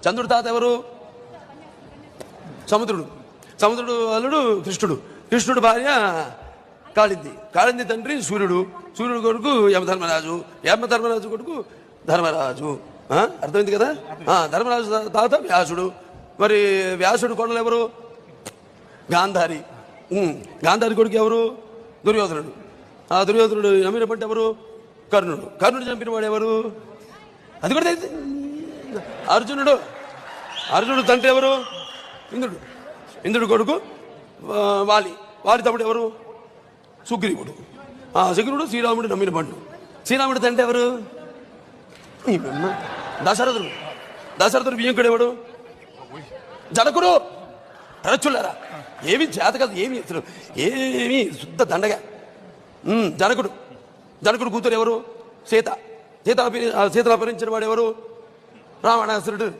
చంద్రుడు తాత ఎవరు? సముద్రుడు. సముద్రుడు అల్లుడు కృష్ణుడు. కృష్ణుడు భార్య కాళింది. కాళింది తండ్రి సూర్యుడు. సూర్యుడు కొడుకు యమధర్మరాజు. యమధర్మరాజు కొడుకు ధర్మరాజు. అర్థమైంది కదా? ధర్మరాజు తాత వ్యాసుడు. మరి వ్యాసుడు కొడలు ఎవరు? గాంధారి. గాంధారి కొడుకు ఎవరు? దుర్యోధనుడు. ఆ దుర్యోధనుడు నమ్మిన పంట ఎవరు? కర్ణుడు. కర్ణుడు చంపిన వాడు ఎవరు? అది కూడా అర్జునుడు. అర్జునుడు తండ్రి ఎవరు? ఇంద్రుడు. ఇంద్రుడు కొడుకు వాలి. వాలి తమ్ముడు ఎవరు? సుగ్రీవుడు. సుగ్రీవుడు శ్రీరాముడు నమ్మిన పండు. శ్రీరాముడు తండ్రి ఎవరు? దశరథుడు. దశరథుడు బియ్యంకుడు ఎవడు? జనకుడు. తరచులారా ఏమి చేత కదా, ఏమి ఏమి శుద్ధ దండగా. జనకుడు. జనకుడు కూతురు ఎవరు? సీత. సీతను అపహరించిన వాడు ఎవరు? రావణాసురుడు.